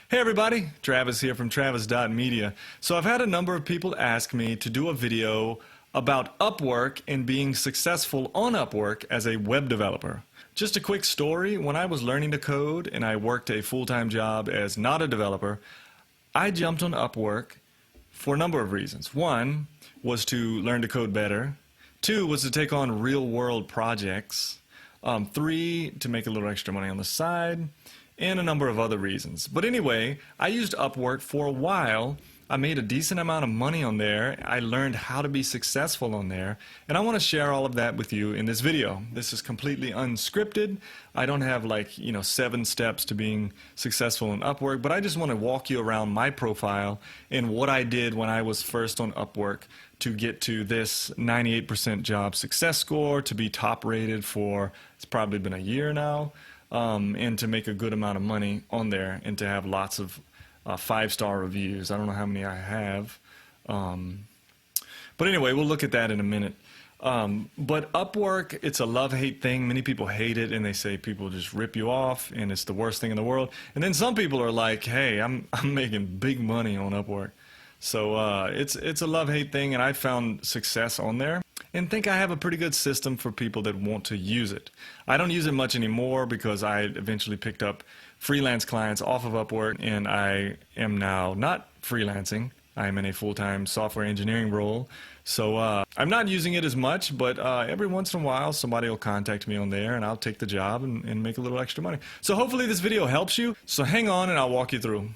Hey everybody, Travis here from Travis.media. So I've had a number of people ask me to do a video about Upwork and being successful on Upwork as a web developer. Just a quick story, when I was learning to code and I worked a full-time job as not a developer, I jumped on Upwork for a number of reasons. One was to learn to code better. Two was to take on real-world projects. Three, to make a little extra money on the side. And a number of other reasons. But anyway, I used Upwork for a while. I made a decent amount of money on there. I learned how to be successful on there. And I want to share all of that with you in this video. This is completely unscripted. I don't have 7 steps to being successful in Upwork, but I just want to walk you around my profile and what I did when I was first on Upwork to get to this 98% job success score, to be top rated for, it's probably been a year now. And to make a good amount of money on there and to have lots of 5-star reviews. I don't know how many I have. But anyway, we'll look at that in a minute. But Upwork, it's a love-hate thing. Many people hate it and they say people just rip you off and it's the worst thing in the world. And then some people are like, hey, I'm making big money on Upwork. So it's a love-hate thing, and I found success on there and think I have a pretty good system for people that want to use it. I don't use it much anymore because I eventually picked up freelance clients off of Upwork, and I am now not freelancing. I am in a full-time software engineering role. So I'm not using it as much, but every once in a while somebody will contact me on there and I'll take the job and make a little extra money. So hopefully this video helps you. So hang on and I'll walk you through.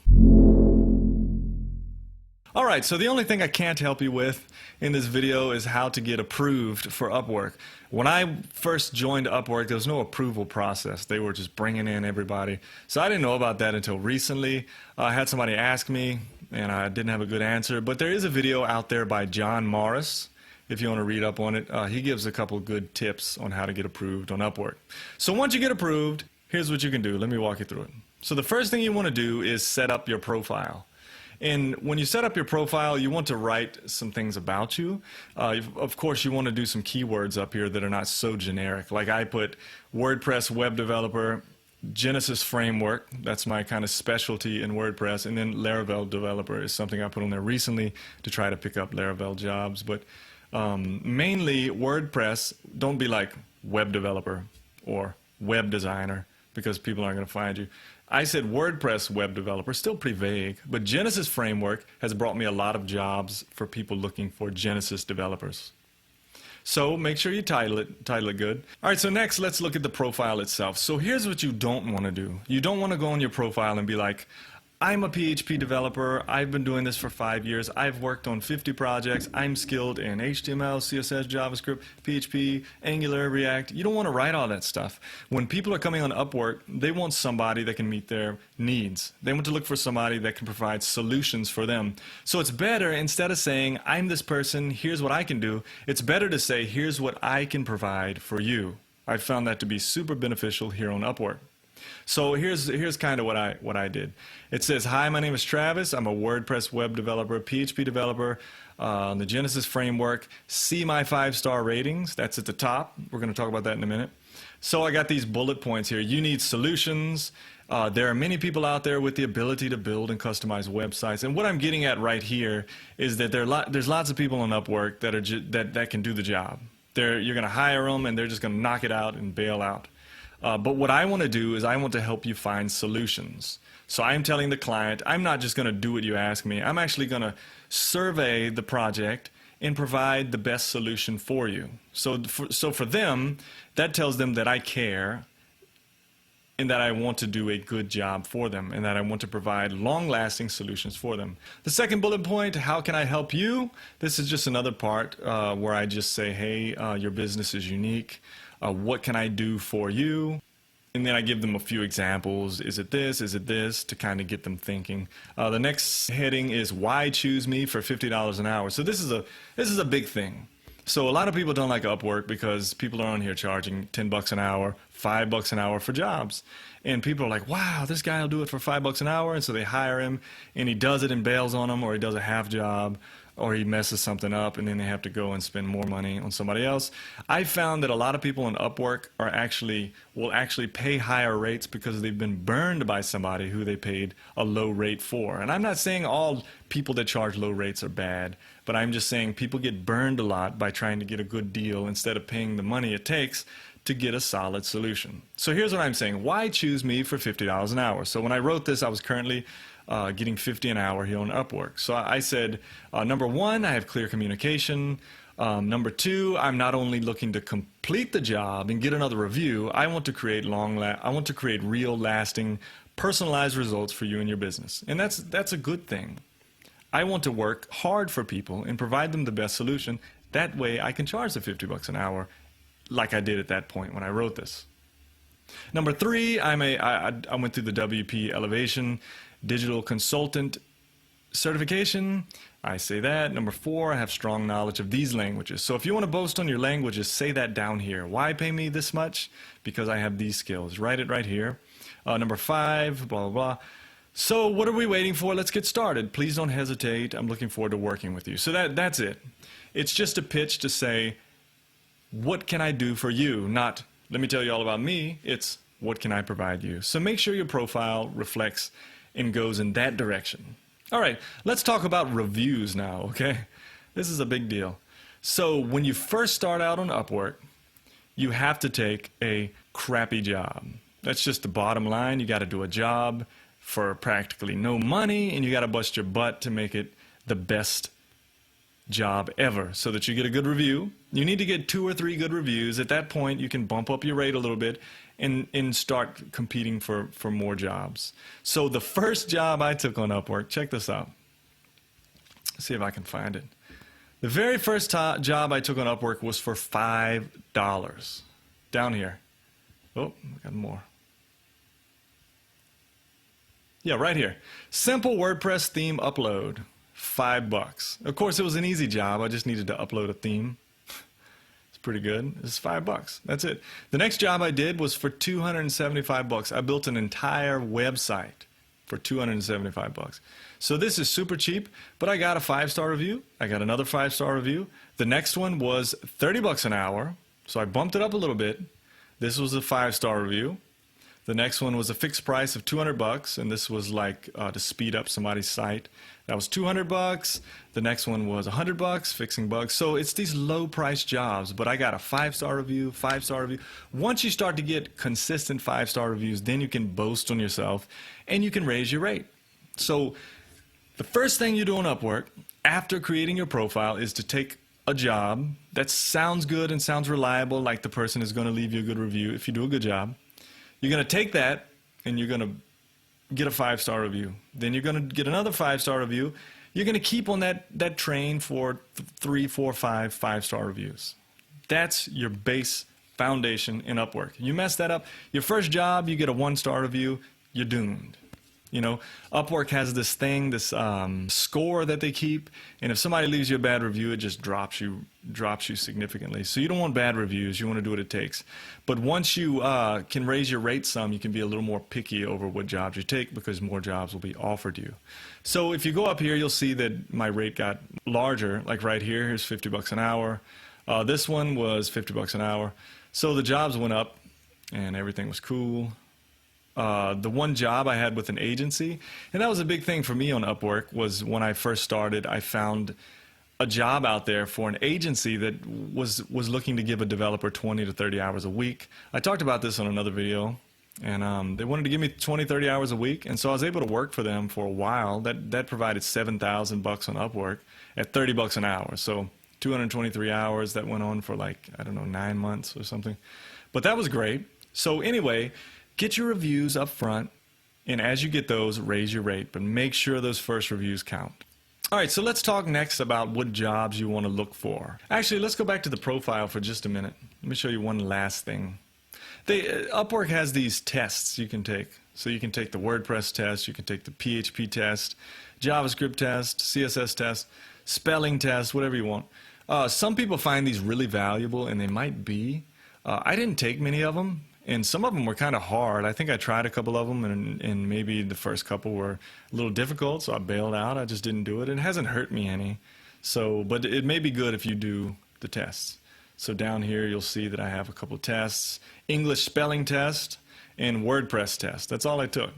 Alright, so the only thing I can't help you with in this video is how to get approved for Upwork. When I first joined Upwork, there was no approval process. They were just bringing in everybody. So I didn't know about that until recently. I had somebody ask me and I didn't have a good answer. But there is a video out there by John Morris, if you want to read up on it. He gives a couple good tips on how to get approved on Upwork. So once you get approved, here's what you can do. Let me walk you through it. So the first thing you want to do is set up your profile. And when you set up your profile, you want to write some things about you. Of course, you want to do some keywords up here that are not so generic. Like I put WordPress web developer, Genesis framework, that's my kind of specialty in WordPress, and then Laravel developer is something I put on there recently to try to pick up Laravel jobs. But mainly WordPress, don't be like web developer or web designer because people aren't going to find you. I said WordPress web developer, still pretty vague, but Genesis framework has brought me a lot of jobs for people looking for Genesis developers. So make sure you title it good. All right, so next let's look at the profile itself. So here's what you don't want to do. You don't want to go on your profile and be like, I'm a PHP developer, I've been doing this for 5 years, I've worked on 50 projects, I'm skilled in HTML, CSS, JavaScript, PHP, Angular, React. You don't want to write all that stuff. When people are coming on Upwork, they want somebody that can meet their needs. They want to look for somebody that can provide solutions for them. So it's better, instead of saying, I'm this person, here's what I can do, it's better to say, here's what I can provide for you. I've found that to be super beneficial here on Upwork. So here's kind of what I did. It says, hi, my name is Travis. I'm a WordPress web developer, PHP developer on the Genesis framework. See my 5-star ratings. That's at the top. We're going to talk about that in a minute. So I got these bullet points here. You need solutions. There are many people out there with the ability to build and customize websites. And what I'm getting at right here is that there's lots of people on Upwork that that can do the job. You're going to hire them and they're just going to knock it out and bail out. But what I want to do is I want to help you find solutions. So I'm telling the client, I'm not just going to do what you ask me. I'm actually going to survey the project and provide the best solution for you. So for them, that tells them that I care and that I want to do a good job for them and that I want to provide long-lasting solutions for them. The second bullet point, how can I help you? This is just another part where I just say, hey, your business is unique. What can I do for you? And then I give them a few examples. Is it this? Is it this? To kind of get them thinking. The next heading is why choose me for $50 an hour. So this is a big thing. So a lot of people don't like Upwork because people are on here charging 10 bucks an hour, 5 bucks an hour for jobs. And people are like, wow, this guy will do it for 5 bucks an hour. And so they hire him and he does it and bails on them, or he does a half job. or he messes something up and then they have to go and spend more money on somebody else. I found that a lot of people on Upwork will actually pay higher rates because they've been burned by somebody who they paid a low rate for. And I'm not saying all people that charge low rates are bad, but I'm just saying people get burned a lot by trying to get a good deal instead of paying the money it takes to get a solid solution. So here's what I'm saying. Why choose me for $50 an hour? So when I wrote this, I was currently getting $50 an hour here on Upwork. So I said, number one, I have clear communication. Number two, I'm not only looking to complete the job and get another review, I want to create real, lasting, personalized results for you and your business. And that's a good thing. I want to work hard for people and provide them the best solution. That way I can charge the $50 an hour like I did at that point when I wrote this. Number three, I went through the WP Elevation Digital Consultant certification. I say that. Number four, I have strong knowledge of these languages. So if you want to boast on your languages, say that down here. Why pay me this much? Because I have these skills. Write it right here. Number five, blah, blah, blah. So what are we waiting for? Let's get started. Please don't hesitate. I'm looking forward to working with you. So that's it. It's just a pitch to say, what can I do for you? Not, let me tell you all about me. It's, what can I provide you? So make sure your profile reflects and goes in that direction. All right, let's talk about reviews now, okay? This is a big deal. So when you first start out on Upwork, you have to take a crappy job. That's just the bottom line. You got to do a job for practically no money, and you got to bust your butt to make it the best job ever so that you get a good review. You need to get 2 or 3 good reviews. At that point, you can bump up your rate a little bit and start competing for more jobs. So the first job I took on Upwork, check this out. Let's see if I can find it. The very first job I took on Upwork was for $5. Down here. Oh, I got more. Yeah, right here. Simple WordPress theme upload. $5. Of course, it was an easy job. I just needed to upload a theme. It's pretty good. It's $5. That's it. The next job I did was for $275. I built an entire website for $275. So this is super cheap, but I got a 5-star review. I got another 5-star review. The next one was $30 an hour. So I bumped it up a little bit. This was a 5-star review. The next one was a fixed price of $200, and this was like to speed up somebody's site. That was $200. The next one was $100, fixing bugs. So it's these low-price jobs, but I got a 5-star review, 5-star review. Once you start to get consistent 5-star reviews, then you can boast on yourself, and you can raise your rate. So the first thing you do on Upwork after creating your profile is to take a job that sounds good and sounds reliable, like the person is going to leave you a good review if you do a good job. You're going to take that and you're going to get a 5-star review. Then you're going to get another 5-star review. You're going to keep on that train for 3, 4, 5 5-star reviews. That's your base foundation in Upwork. You mess that up, your first job, you get a 1-star review, you're doomed. You know, Upwork has this thing, this score that they keep, and if somebody leaves you a bad review, it just drops you significantly. So you don't want bad reviews. You want to do what it takes. But once you can raise your rate some, you can be a little more picky over what jobs you take because more jobs will be offered you. So if you go up here, you'll see that my rate got larger. Like right here, here's $50 an hour. This one was $50 an hour. So the jobs went up, and everything was cool. The one job I had with an agency, and that was a big thing for me on Upwork, was when I first started, I found a job out there for an agency that was looking to give a developer 20 to 30 hours a week. I talked about this on another video, and they wanted to give me 20, 30 hours a week, and so I was able to work for them for a while. That provided $7,000 on Upwork at $30 an hour. So 223 hours, that went on for like, I don't know, 9 months or something. But that was great. So anyway, get your reviews up front, and as you get those, raise your rate, but make sure those first reviews count. All right, so let's talk next about what jobs you want to look for. Actually, let's go back to the profile for just a minute. Let me show you one last thing. Upwork has these tests you can take. So you can take the WordPress test, you can take the PHP test, JavaScript test, CSS test, spelling test, whatever you want. Some people find these really valuable, and they might be. I didn't take many of them. And some of them were kind of hard. I think I tried a couple of them, and maybe the first couple were a little difficult, so I bailed out. I just didn't do it. It hasn't hurt me any. So, but it may be good if you do the tests. So down here, you'll see that I have a couple tests: English spelling test and WordPress test. That's all I took.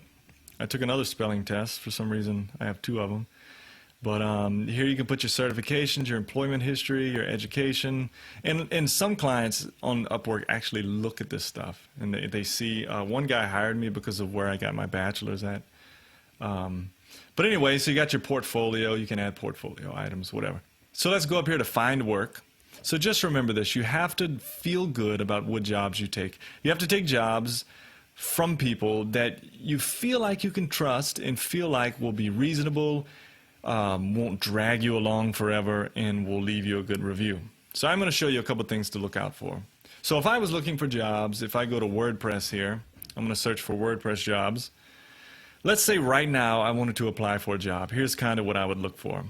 I took another spelling test. For some reason, I have 2 of them. But here you can put your certifications, your employment history, your education. And some clients on Upwork actually look at this stuff. And they see, one guy hired me because of where I got my bachelor's at. But anyway, so you got your portfolio. You can add portfolio items, whatever. So let's go up here to find work. So just remember this. You have to feel good about what jobs you take. You have to take jobs from people that you feel like you can trust and feel like will be reasonable, won't drag you along forever, and will leave you a good review. So I'm going to show you a couple things to look out for. So if I was looking for jobs, if I go to WordPress here, I'm going to search for WordPress jobs. Let's say right now I wanted to apply for a job. Here's kind of what I would look for.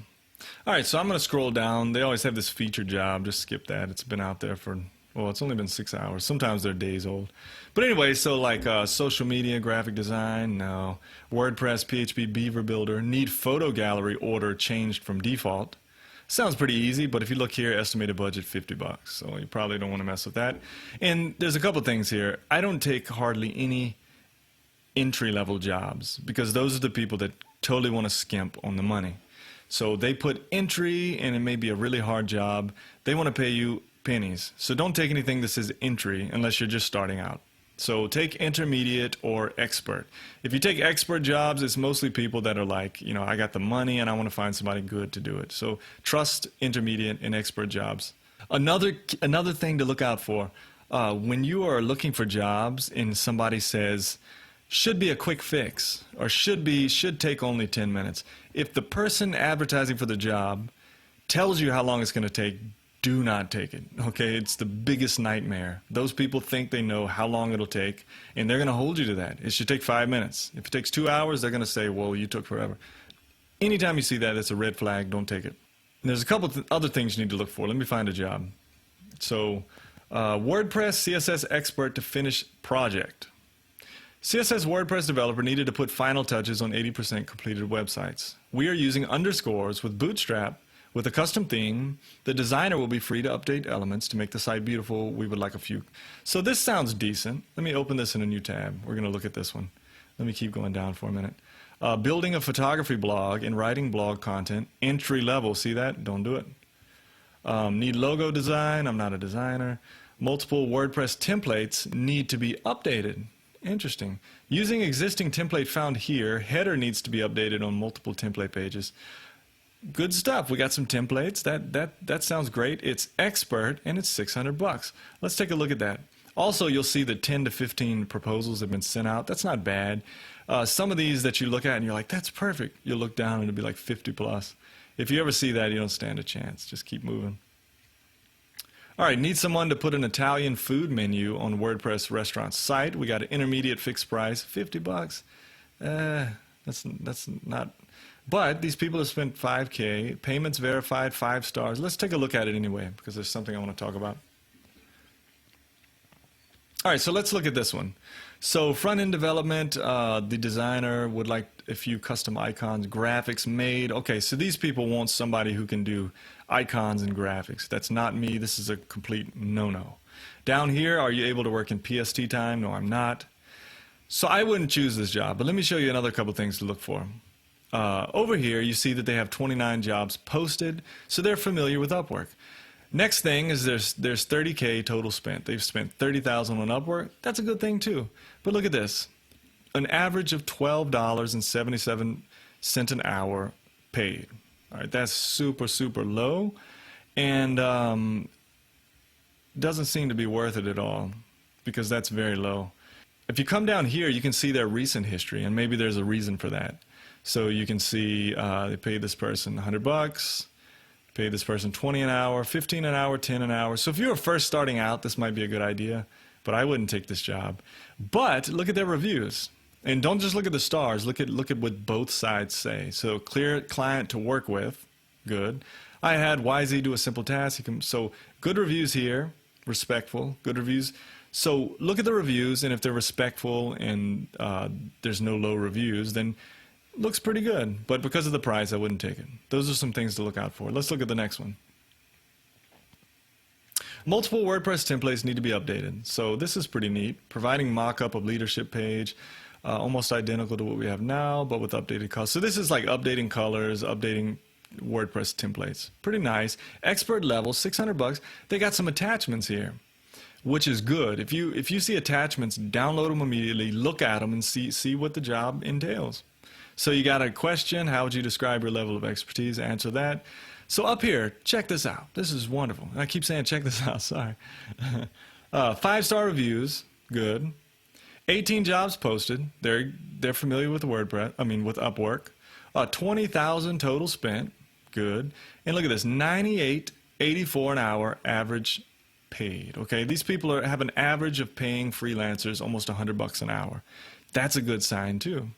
All right, so I'm going to scroll down. They always have this featured job. Just skip that. It's been out there for, well, it's only been 6 hours. Sometimes they're days old. But anyway, so like social media, graphic design, no. WordPress, PHP, Beaver Builder, need photo gallery order changed from default. Sounds pretty easy, but if you look here, estimated budget $50. So you probably don't want to mess with that. And there's a couple things here. I don't take hardly any entry-level jobs because those are the people that totally want to skimp on the money. So they put entry, and it may be a really hard job. They want to pay you pennies. So don't take anything that says entry unless you're just starting out. So take intermediate or expert. If you take expert jobs, it's mostly people that are like, you know, I got the money and I want to find somebody good to do it. So trust intermediate and expert jobs. Another thing to look out for, when you are looking for jobs and somebody says, should be a quick fix, or should take only 10 minutes. If the person advertising for the job tells you how long it's going to take, do not take it. Okay, it's the biggest nightmare. Those people think they know how long it'll take, and they're going to hold you to that. It should take 5 minutes. If it takes 2 hours, they're going to say, well, you took forever. Anytime you see that, it's a red flag. Don't take it. And there's a couple other things you need to look for. Let me find a job. So WordPress CSS expert to finish project. CSS WordPress developer needed to put final touches on 80% completed websites. We are using underscores with Bootstrap with a custom theme. The designer will be free to update elements to make the site beautiful. We would like a few. So this sounds decent. Let me open this in a new tab. We're going to look at this one. Let me keep going down for a minute. Building a photography blog and writing blog content. Entry level. See that? Don't do it. Need logo design. I'm not a designer. Multiple WordPress templates need to be updated. Interesting. Using existing template found here, header needs to be updated on multiple template pages. Good stuff. We got some templates. That sounds great. It's expert and it's $600. Let's take a look at that. Also, you'll see that 10 to 15 proposals have been sent out. That's not bad. Some of these that you look at and you're like, that's perfect. You'll look down and it'll be like 50 plus. If you ever see that, you don't stand a chance. Just keep moving. All right, need someone to put an Italian food menu on WordPress restaurant site. We got an intermediate fixed price, $50. That's not. But these people have spent $5K. Payments verified, 5 stars. Let's take a look at it anyway because there's something I want to talk about. All right, so let's look at this one. So front-end development, the designer would like a few custom icons, graphics made. Okay, so these people want somebody who can do icons and graphics. That's not me. This is a complete no-no. Down here, are you able to work in PST time? No, I'm not. So I wouldn't choose this job, but let me show you another couple things to look for. Over here, you see that they have 29 jobs posted, so they're familiar with Upwork. Next thing is there's 30K total spent. They've spent $30,000 on Upwork. That's a good thing too. But look at this. An average of $12.77 an hour paid. All right, that's super, super low, and doesn't seem to be worth it at all because that's very low. If you come down here, you can see their recent history, and maybe there's a reason for that. So you can see they paid this person $100, paid this person $20 an hour, $15 an hour, $10 an hour. So if you were first starting out, this might be a good idea, but I wouldn't take this job. But look at their reviews. And don't just look at the stars. Look at what both sides say. So clear client to work with, good. I had YZ do a simple task. So good reviews here, respectful, good reviews. So look at the reviews, and if they're respectful and there's no low reviews, then looks pretty good, but because of the price, I wouldn't take it. Those are some things to look out for. Let's look at the next one. Multiple WordPress templates need to be updated. So this is pretty neat. Providing mock-up of leadership page, almost identical to what we have now, but with updated colors. So this is like updating colors, updating WordPress templates. Pretty nice. Expert level, $600. They got some attachments here, which is good. If you see attachments, download them immediately, look at them, and see what the job entails. So you got a question, how would you describe your level of expertise? Answer that. So up here, check this out. This is wonderful. I keep saying check this out, sorry. 5-star reviews, good. 18 jobs posted. They're familiar with WordPress, with Upwork. 20,000 total spent, good. And look at this, 98.84 an hour average paid. Okay, these people have an average of paying freelancers almost $100 an hour. That's a good sign too.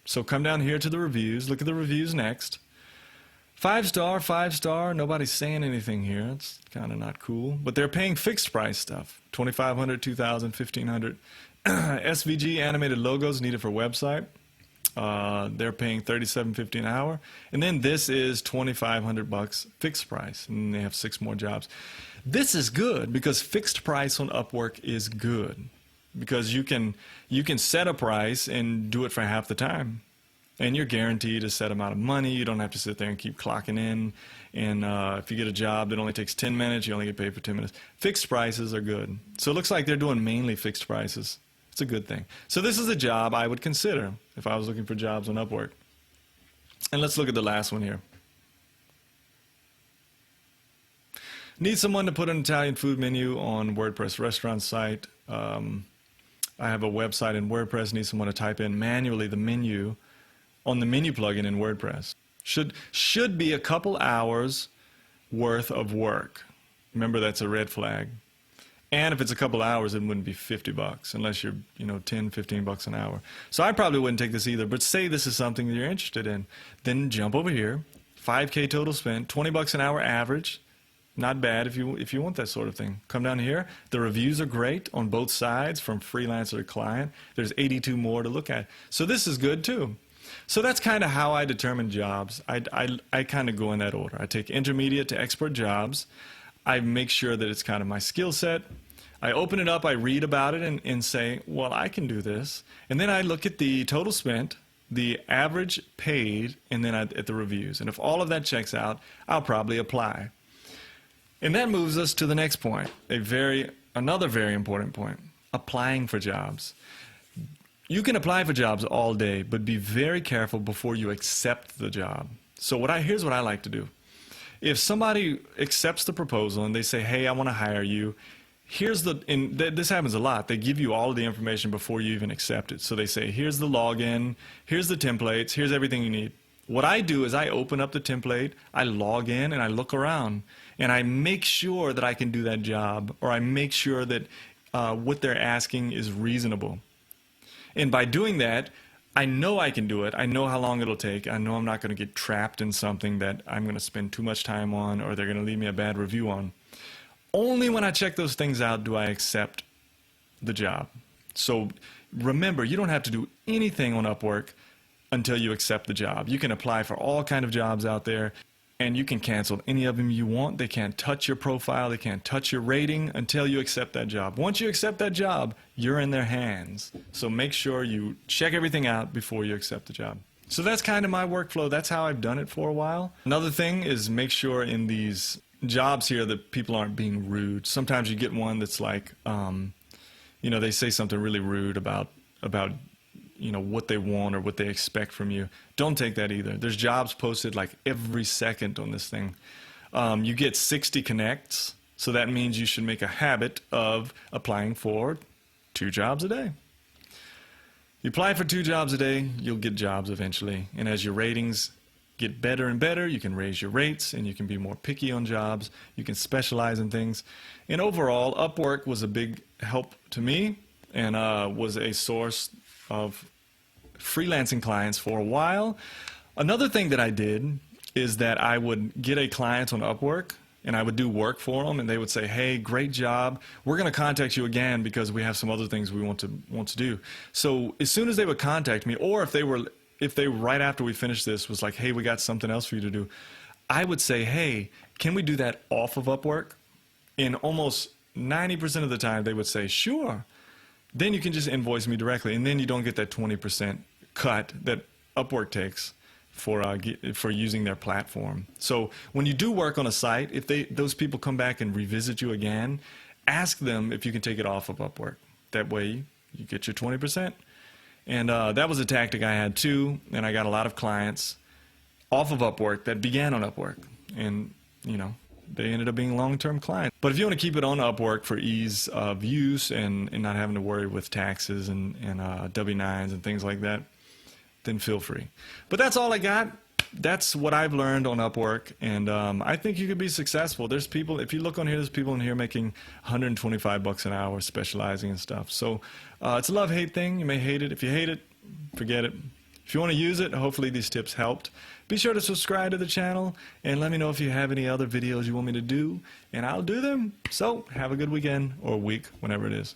So come down here to the reviews. Look at the reviews next. 5-star, 5-star. Nobody's saying anything here. It's kind of not cool. But they're paying fixed price stuff. $2,500, $2,000, $1,500. SVG animated logos needed for website. They're paying $37.50 an hour. And then this is $2,500 fixed price. And they have 6 more jobs. This is good because fixed price on Upwork is good. Because you can set a price and do it for half the time. And you're guaranteed a set amount of money. You don't have to sit there and keep clocking in. And if you get a job that only takes 10 minutes, you only get paid for 10 minutes. Fixed prices are good. So it looks like they're doing mainly fixed prices. It's a good thing. So this is a job I would consider if I was looking for jobs on Upwork. And let's look at the last one here. Need someone to put an Italian food menu on WordPress restaurant site. I have a website in WordPress. Need someone to type in manually the menu on the menu plugin in WordPress. Should be a couple hours worth of work. Remember, that's a red flag. And if it's a couple hours, it wouldn't be $50 unless you're, $10, $15 an hour. So I probably wouldn't take this either. But say this is something that you're interested in, then jump over here. 5K total spent, $20 an hour average. Not bad if you want that sort of thing. Come down here. The reviews are great on both sides, from freelancer to client. There's 82 more to look at. So this is good too. So that's kind of how I determine jobs. I kind of go in that order. I take intermediate to expert jobs. I make sure that it's kind of my skill set. I open it up, I read about it, and say, well, I can do this. And then I look at the total spent, the average paid, and then at the reviews. And if all of that checks out, I'll probably apply. And that moves us to the next point, another very important point, applying for jobs. You can apply for jobs all day, but be very careful before you accept the job. So here's what I like to do. If somebody accepts the proposal and they say, hey, I want to hire you, this happens a lot. They give you all of the information before you even accept it. So they say, here's the login, here's the templates, here's everything you need. What I do is I open up the template, I log in, and I look around. And I make sure that I can do that job, or I make sure that what they're asking is reasonable. And by doing that, I know I can do it. I know how long it'll take. I know I'm not going to get trapped in something that I'm going to spend too much time on, or they're going to leave me a bad review on. Only when I check those things out do I accept the job. So remember, you don't have to do anything on Upwork until you accept the job. You can apply for all kinds of jobs out there, and you can cancel any of them you want. They can't touch your profile. They can't touch your rating until you accept that job. Once you accept that job, you're in their hands. So make sure you check everything out before you accept the job. So that's kind of my workflow. That's how I've done it for a while. Another thing is make sure in these jobs here that people aren't being rude. Sometimes you get one that's like, they say something really rude about what they want or what they expect from you. Don't take that either. There's jobs posted like every second on this thing. You get 60 connects, so that means you should make a habit of applying for 2 jobs a day. You apply for 2 jobs a day, you'll get jobs eventually. And as your ratings get better and better, you can raise your rates and you can be more picky on jobs. You can specialize in things. And overall, Upwork was a big help to me and was a source of freelancing clients for a while. Another thing that I did is that I would get a client on Upwork and I would do work for them, and they would say, hey, great job. We're going to contact you again because we have some other things we want to do. So as soon as they would contact me, or if they were if they, right after we finished this, was like, hey, we got something else for you to do, I would say, hey, can we do that off of Upwork? And almost 90% of the time they would say, sure. Then you can just invoice me directly, and then you don't get that 20% cut that Upwork takes for using their platform. So when you do work on a site, if those people come back and revisit you again, ask them if you can take it off of Upwork. That way you get your 20%. And that was a tactic I had too, and I got a lot of clients off of Upwork that began on Upwork, and you know, they ended up being long-term clients. But if you want to keep it on Upwork for ease of use and not having to worry with taxes and W-9s and things like that, then feel free. But that's all I got. That's what I've learned on Upwork, and I think you could be successful. There's people, if you look on here, there's people in here making $125 an hour specializing in stuff. So it's a love-hate thing. You may hate it. If you hate it, forget it. If you want to use it, hopefully these tips helped. Be sure to subscribe to the channel and let me know if you have any other videos you want me to do, and I'll do them. So have a good weekend or week, whenever it is.